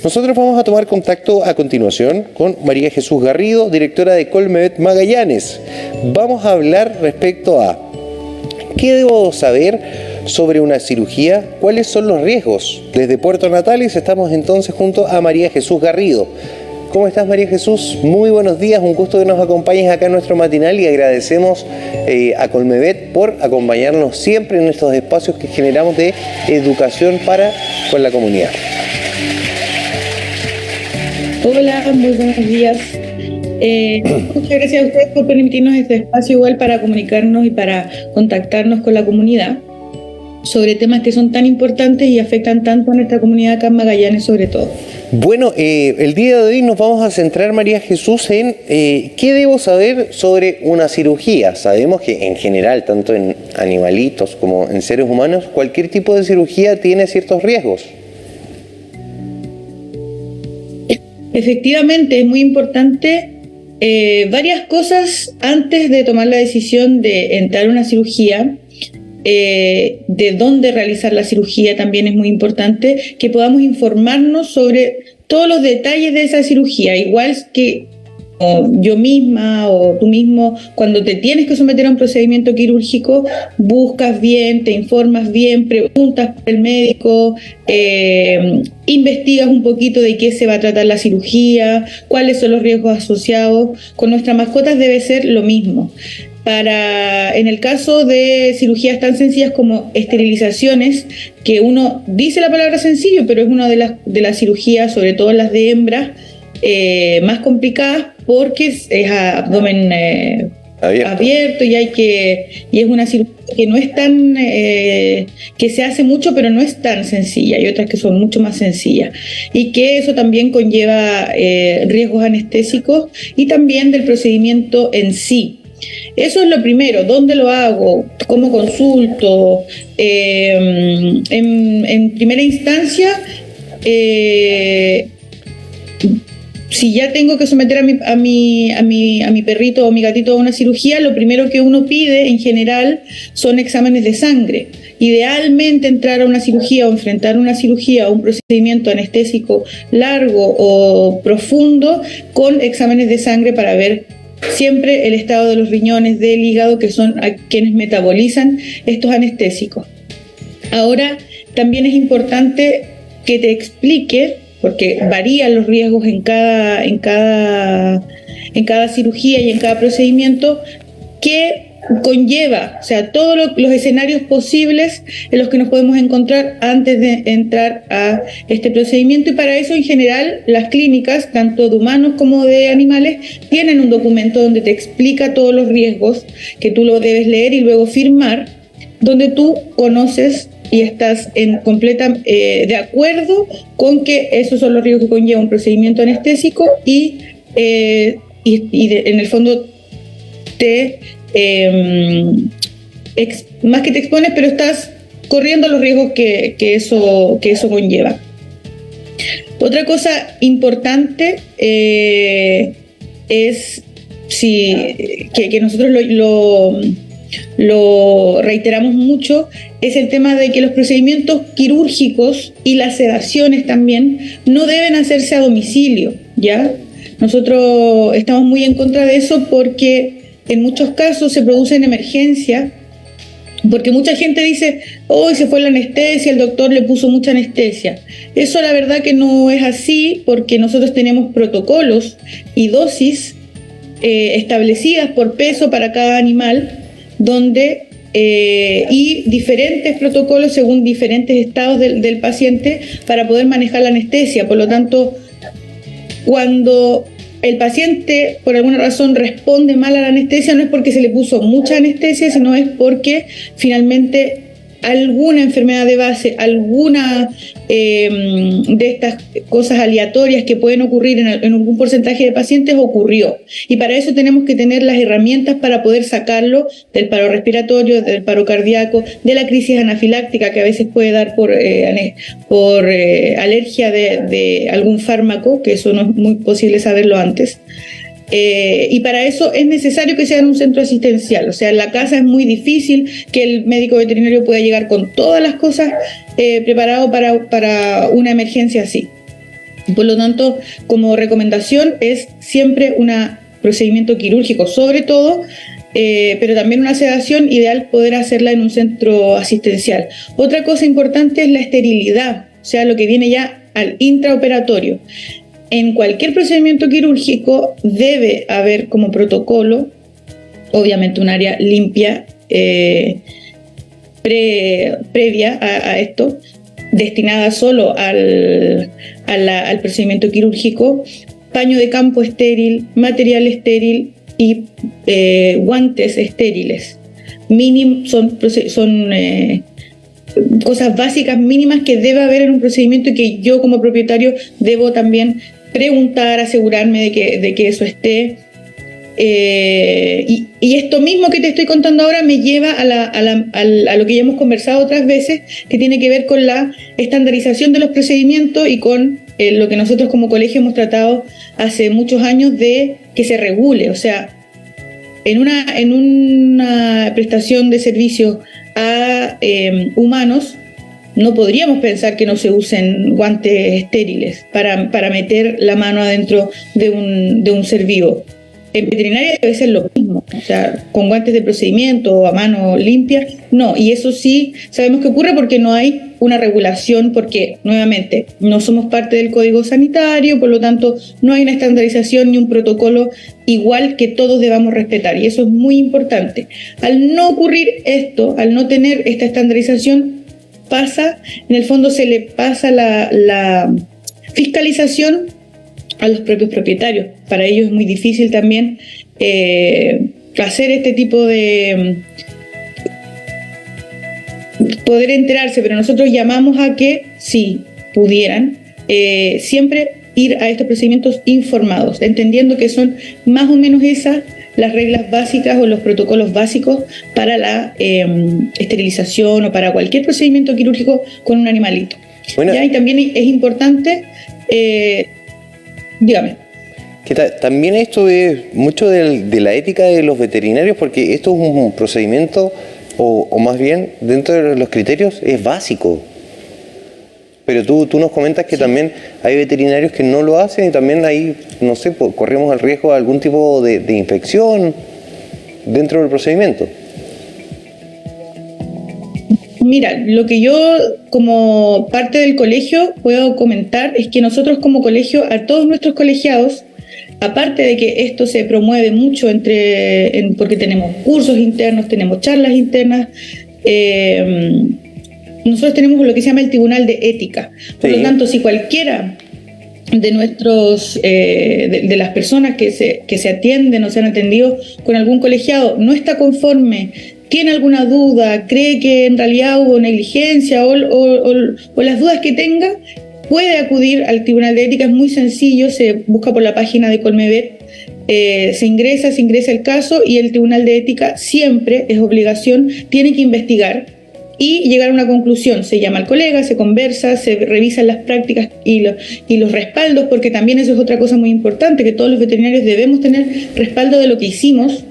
Nosotros vamos a tomar contacto a continuación con María Jesús Garrido, directora de Colmevet Magallanes. Vamos a hablar respecto a ¿qué debo saber sobre una cirugía? ¿Cuáles son los riesgos? Desde Puerto Natales estamos entonces junto a María Jesús Garrido. ¿Cómo estás, María Jesús? Muy buenos días, un gusto que nos acompañes acá en nuestro matinal y agradecemos a Colmevet por acompañarnos siempre en estos espacios que generamos de educación con la comunidad. Hola, muy buenos días. Muchas gracias a ustedes por permitirnos este espacio igual para comunicarnos y para contactarnos con la comunidad sobre temas que son tan importantes y afectan tanto a nuestra comunidad acá en Magallanes sobre todo. Bueno, el día de hoy nos vamos a centrar, María Jesús, en qué debo saber sobre una cirugía. Sabemos que en general, tanto en animalitos como en seres humanos, cualquier tipo de cirugía tiene ciertos riesgos. Efectivamente, es muy importante varias cosas antes de tomar la decisión de entrar a una cirugía. De dónde realizar la cirugía también es muy importante, que podamos informarnos sobre todos los detalles de esa cirugía, igual que yo misma o tú mismo, cuando te tienes que someter a un procedimiento quirúrgico, buscas bien, te informas bien, preguntas por el médico, investigas un poquito de qué se va a tratar la cirugía, cuáles son los riesgos asociados. Con nuestras mascotas debe ser lo mismo. En el caso de cirugías tan sencillas como esterilizaciones, que uno dice la palabra sencillo, pero es una de las cirugías, sobre todo las de hembras, más complicadas porque es abdomen abierto y es una cirugía que no es tan que se hace mucho, pero no es tan sencilla. Hay otras que son mucho más sencillas y que eso también conlleva riesgos anestésicos y también del procedimiento en sí. Eso es lo primero. ¿Dónde lo hago? ¿Cómo consulto? En primera instancia, si ya tengo que someter a mi perrito o mi gatito a una cirugía, lo primero que uno pide en general son exámenes de sangre. Idealmente entrar a una cirugía o enfrentar una cirugía o un procedimiento anestésico largo o profundo con exámenes de sangre para ver siempre el estado de los riñones, del hígado, que son quienes metabolizan estos anestésicos. Ahora, también es importante que te explique, porque varían los riesgos en cada cirugía y en cada procedimiento, qué conlleva, o sea, todos los escenarios posibles en los que nos podemos encontrar antes de entrar a este procedimiento. Y para eso, en general, las clínicas, tanto de humanos como de animales, tienen un documento donde te explica todos los riesgos, que tú lo debes leer y luego firmar, donde tú conoces y estás en completa de acuerdo con que esos son los riesgos que conlleva un procedimiento anestésico y en el fondo más que te expones, pero estás corriendo los riesgos que eso conlleva. Otra cosa importante es que nosotros lo reiteramos mucho, es el tema de que los procedimientos quirúrgicos y las sedaciones también no deben hacerse a domicilio, ¿ya? Nosotros estamos muy en contra de eso porque en muchos casos se produce en emergencia, porque mucha gente dice, hoy se fue la anestesia, el doctor le puso mucha anestesia. Eso la verdad que no es así, porque nosotros tenemos protocolos y dosis establecidas por peso para cada animal, donde y diferentes protocolos según diferentes estados del paciente para poder manejar la anestesia. Por lo tanto, cuando el paciente por alguna razón responde mal a la anestesia, no es porque se le puso mucha anestesia, sino es porque finalmente alguna enfermedad de base, alguna de estas cosas aleatorias que pueden ocurrir en algún porcentaje de pacientes ocurrió. Y para eso tenemos que tener las herramientas para poder sacarlo del paro respiratorio, del paro cardíaco, de la crisis anafiláctica que a veces puede dar por alergia de algún fármaco, que eso no es muy posible saberlo antes. Y para eso es necesario que sea en un centro asistencial. O sea, en la casa es muy difícil que el médico veterinario pueda llegar con todas las cosas preparado para una emergencia así. Por lo tanto, como recomendación es siempre un procedimiento quirúrgico, sobre todo, pero también una sedación, ideal poder hacerla en un centro asistencial. Otra cosa importante es la esterilidad, o sea, lo que viene ya al intraoperatorio. En cualquier procedimiento quirúrgico debe haber como protocolo, obviamente un área limpia previa a esto, destinada solo al procedimiento quirúrgico, paño de campo estéril, material estéril y guantes estériles. Son cosas básicas mínimas que debe haber en un procedimiento y que yo como propietario debo también preguntar, asegurarme de que eso esté. Y esto mismo que te estoy contando ahora me lleva a lo que ya hemos conversado otras veces, que tiene que ver con la estandarización de los procedimientos y con lo que nosotros como colegio hemos tratado hace muchos años de que se regule. O sea, en una prestación de servicios a humanos, no podríamos pensar que no se usen guantes estériles para meter la mano adentro de un ser vivo. En veterinaria debe ser lo mismo, o sea, con guantes de procedimiento o a mano limpia, no, y eso sí sabemos que ocurre porque no hay una regulación, porque nuevamente no somos parte del código sanitario, por lo tanto no hay una estandarización ni un protocolo igual que todos debamos respetar, y eso es muy importante. Al no ocurrir esto, al no tener esta estandarización, en el fondo se le pasa la fiscalización a los propios propietarios. Para ellos es muy difícil también hacer este tipo de poder enterarse, pero nosotros llamamos a que si pudieran siempre ir a estos procedimientos informados, entendiendo que son más o menos esas las reglas básicas o los protocolos básicos para la esterilización o para cualquier procedimiento quirúrgico con un animalito. Bueno, ¿ya? Y también es importante dígame. También esto es mucho de la ética de los veterinarios, porque esto es un procedimiento, o más bien, dentro de los criterios, es básico. Pero tú nos comentas que también hay veterinarios que no lo hacen y también ahí, no sé, corremos el riesgo de algún tipo de infección dentro del procedimiento. Mira, lo que yo como parte del colegio puedo comentar es que nosotros como colegio, a todos nuestros colegiados, aparte de que esto se promueve mucho porque tenemos cursos internos, tenemos charlas internas, nosotros tenemos lo que se llama el Tribunal de Ética. Por lo tanto, si cualquiera de nuestros de las personas que se atienden o se han atendido con algún colegiado no está conforme, tiene alguna duda, cree que en realidad hubo negligencia o las dudas que tenga, puede acudir al Tribunal de Ética. Es muy sencillo, se busca por la página de Colmevet, se ingresa el caso y el Tribunal de Ética siempre es obligación, tiene que investigar y llegar a una conclusión. Se llama al colega, se conversa, se revisan las prácticas y los respaldos, porque también eso es otra cosa muy importante, que todos los veterinarios debemos tener respaldo de lo que hicimos,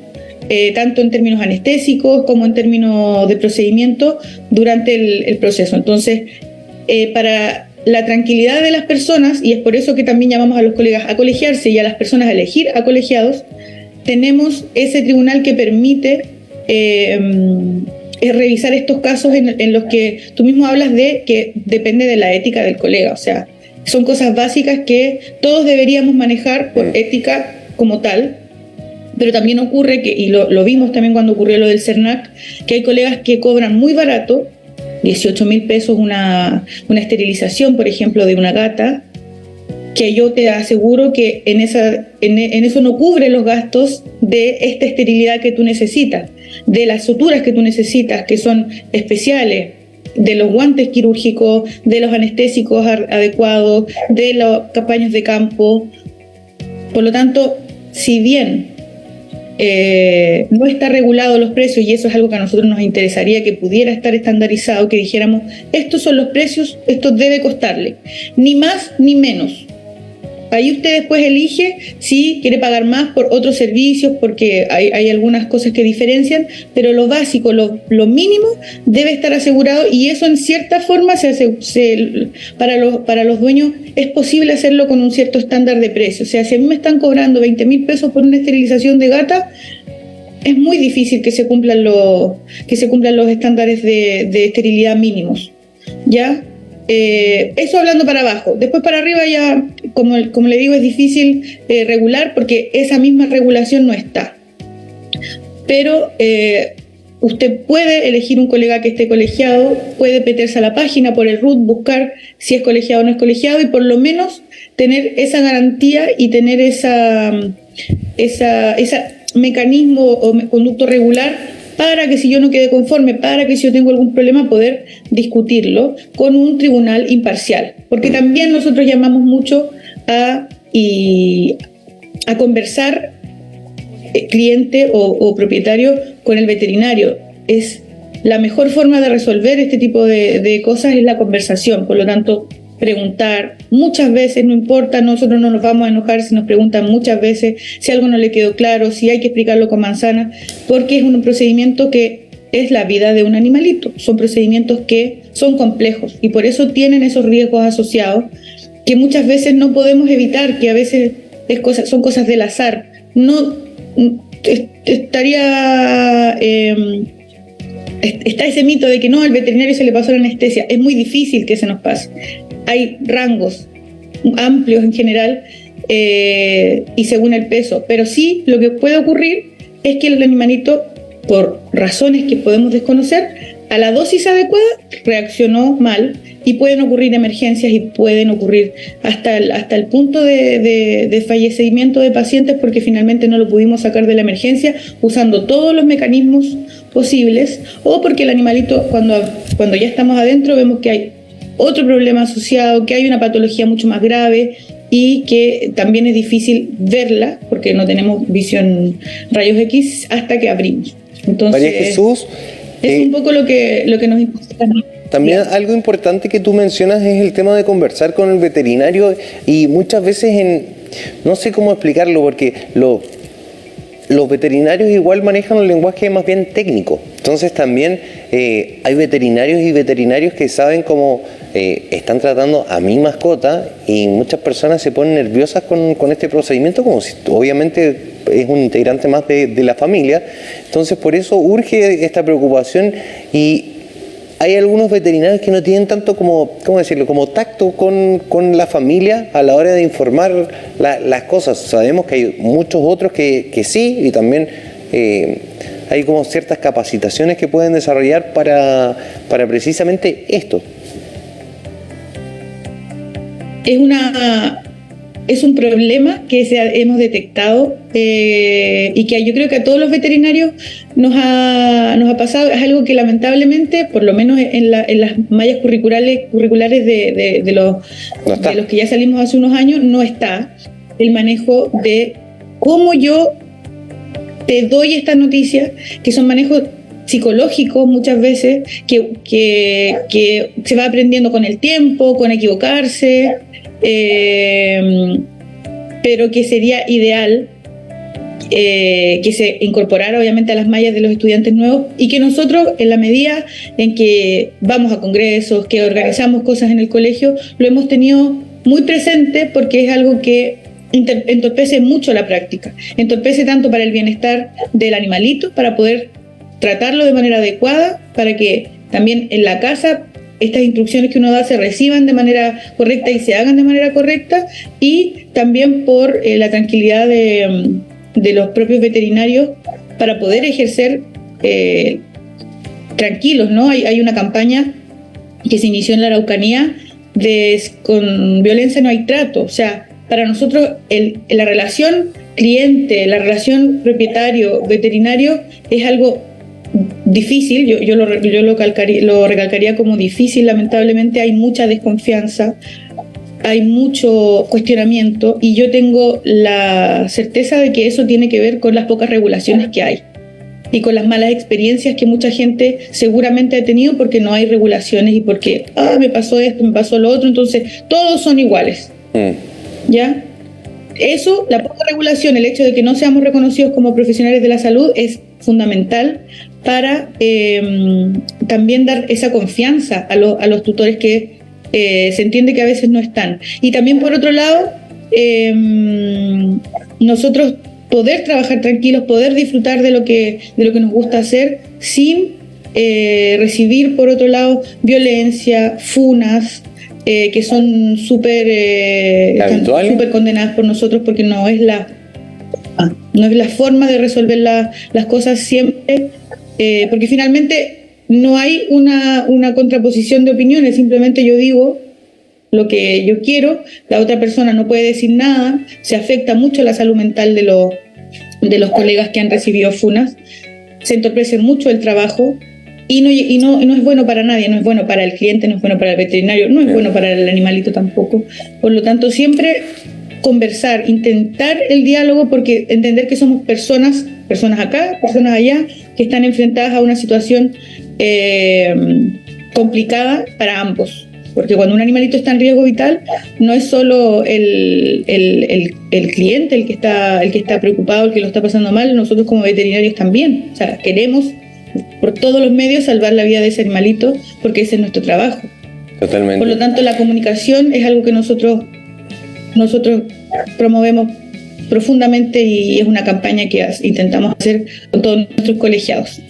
tanto en términos anestésicos como en términos de procedimiento durante el proceso. Entonces, para la tranquilidad de las personas, y es por eso que también llamamos a los colegas a colegiarse y a las personas a elegir a colegiados, tenemos ese tribunal que permite revisar estos casos en los que tú mismo hablas de que depende de la ética del colega. O sea, son cosas básicas que todos deberíamos manejar por ética como tal. Pero también ocurre y lo vimos también cuando ocurrió lo del CERNAC, que hay colegas que cobran muy barato, 18,000 pesos una esterilización, por ejemplo, de una gata, que yo te aseguro que en eso no cubre los gastos de esta esterilidad que tú necesitas, de las suturas que tú necesitas, que son especiales, de los guantes quirúrgicos, de los anestésicos adecuados, de los paños de campo. Por lo tanto, si bien no está regulado los precios, y eso es algo que a nosotros nos interesaría que pudiera estar estandarizado, que dijéramos, estos son los precios, esto debe costarle, ni más ni menos. Ahí usted después elige si quiere pagar más por otros servicios, porque hay algunas cosas que diferencian, pero lo básico, lo mínimo debe estar asegurado, y eso en cierta forma para los dueños es posible hacerlo con un cierto estándar de precio. O sea, si a mí me están cobrando 20.000 pesos por una esterilización de gata, es muy difícil que se cumplan los estándares de esterilidad mínimos, ¿ya? Eso hablando para abajo. Después para arriba ya, como le digo, es difícil regular, porque esa misma regulación no está. Pero usted puede elegir un colega que esté colegiado, puede meterse a la página por el RUT, buscar si es colegiado o no es colegiado, y por lo menos tener esa garantía y tener ese mecanismo o conducto regular, para que si yo no quede conforme, para que si yo tengo algún problema, poder discutirlo con un tribunal imparcial. Porque también nosotros llamamos mucho a conversar cliente o propietario con el veterinario. Es la mejor forma de resolver este tipo de cosas, es la conversación. Por lo tanto, preguntar muchas veces, no importa, nosotros no nos vamos a enojar si nos preguntan muchas veces si algo no le quedó claro, si hay que explicarlo con manzana, porque es un procedimiento que es la vida de un animalito. Son procedimientos que son complejos y por eso tienen esos riesgos asociados que muchas veces no podemos evitar, que a veces son cosas del azar. No está ese mito de que no, al veterinario se le pasó la anestesia. Es muy difícil que se nos pase. Hay rangos amplios en general y según el peso, pero sí lo que puede ocurrir es que el animalito, por razones que podemos desconocer, a la dosis adecuada reaccionó mal, y pueden ocurrir emergencias y pueden ocurrir hasta el punto de fallecimiento de pacientes, porque finalmente no lo pudimos sacar de la emergencia usando todos los mecanismos posibles, o porque el animalito, cuando ya estamos adentro, vemos que hay otro problema asociado, que hay una patología mucho más grave y que también es difícil verla porque no tenemos visión rayos X hasta que abrimos. Entonces, María Jesús, es un poco lo que nos importa también. También algo importante que tú mencionas es el tema de conversar con el veterinario, y muchas veces no sé cómo explicarlo, porque los veterinarios igual manejan un lenguaje más bien técnico. Entonces también hay veterinarios y veterinarios que saben cómo están tratando a mi mascota, y muchas personas se ponen nerviosas con este procedimiento, como si obviamente es un integrante más de la familia. Entonces por eso urge esta preocupación, y hay algunos veterinarios que no tienen tanto como tacto con la familia a la hora de informar las cosas. Sabemos que hay muchos otros que sí, y también hay como ciertas capacitaciones que pueden desarrollar para precisamente esto. Es un problema que hemos detectado y que yo creo que a todos los veterinarios nos ha pasado. Es algo que lamentablemente, por lo menos en las mallas curriculares de los que ya salimos hace unos años, no está el manejo de cómo yo te doy estas noticias, que son manejos psicológicos muchas veces, que se va aprendiendo con el tiempo, con equivocarse. Pero que sería ideal que se incorporara obviamente a las mallas de los estudiantes nuevos, y que nosotros, en la medida en que vamos a congresos, que organizamos cosas en el colegio, lo hemos tenido muy presente, porque es algo que entorpece mucho la práctica, entorpece tanto para el bienestar del animalito, para poder tratarlo de manera adecuada, para que también en la casa estas instrucciones que uno da se reciban de manera correcta y se hagan de manera correcta, y también por la tranquilidad de los propios veterinarios para poder ejercer tranquilos, ¿no? Hay una campaña que se inició en la Araucanía con violencia no hay trato. O sea, para nosotros la relación cliente, la relación propietario-veterinario es algo difícil. Yo lo recalcaría como difícil. Lamentablemente hay mucha desconfianza, hay mucho cuestionamiento, y yo tengo la certeza de que eso tiene que ver con las pocas regulaciones que hay y con las malas experiencias que mucha gente seguramente ha tenido, porque no hay regulaciones y porque me pasó esto, me pasó lo otro, entonces todos son iguales. ¿Ya? eso, la poca regulación, el hecho de que no seamos reconocidos como profesionales de la salud es fundamental para también dar esa confianza a los tutores que se entiende que a veces no están. Y también, por otro lado, nosotros poder trabajar tranquilos, poder disfrutar de lo que nos gusta hacer sin recibir, por otro lado, violencia, funas, que son súper condenadas por nosotros, porque no es la forma de resolver las cosas siempre, porque finalmente no hay una contraposición de opiniones, simplemente yo digo lo que yo quiero, la otra persona no puede decir nada, se afecta mucho la salud mental de los colegas que han recibido funas, se entorpece mucho el trabajo y no es bueno para nadie, no es bueno para el cliente, no es bueno para el veterinario, no es bueno para el animalito tampoco. Por lo tanto, siempre conversar, intentar el diálogo, porque entender que somos personas acá, personas allá, que están enfrentadas a una situación complicada para ambos. Porque cuando un animalito está en riesgo vital, no es solo el cliente el que está preocupado, el que lo está pasando mal, nosotros como veterinarios también. O sea, queremos por todos los medios salvar la vida de ese animalito, porque ese es nuestro trabajo. Totalmente. Por lo tanto, la comunicación es algo que nosotros promovemos profundamente y es una campaña que intentamos hacer con todos nuestros colegiados.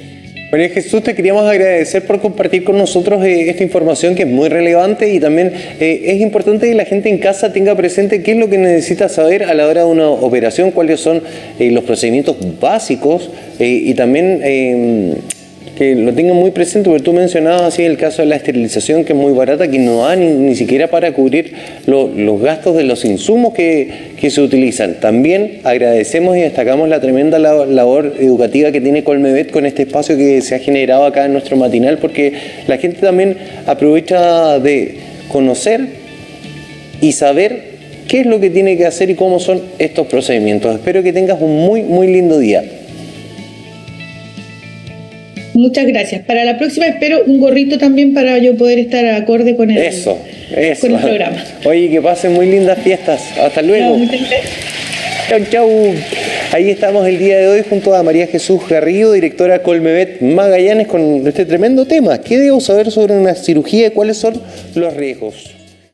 María Jesús, te queríamos agradecer por compartir con nosotros esta información que es muy relevante, y también es importante que la gente en casa tenga presente qué es lo que necesita saber a la hora de una operación, cuáles son los procedimientos básicos, y también que lo tengan muy presente, porque tú mencionabas así el caso de la esterilización, que es muy barata, que no da ni siquiera para cubrir los gastos de los insumos que se utilizan. También agradecemos y destacamos la tremenda labor educativa que tiene Colmevet con este espacio que se ha generado acá en nuestro matinal, porque la gente también aprovecha de conocer y saber qué es lo que tiene que hacer y cómo son estos procedimientos. Espero que tengas un muy, muy lindo día. Muchas gracias. Para la próxima espero un gorrito también para yo poder estar acorde con el programa. Oye, que pasen muy lindas fiestas. Hasta luego. Chau, chau. Ahí estamos el día de hoy junto a María Jesús Garrido, directora Colmevet Magallanes, con este tremendo tema. ¿Qué debo saber sobre una cirugía y cuáles son los riesgos?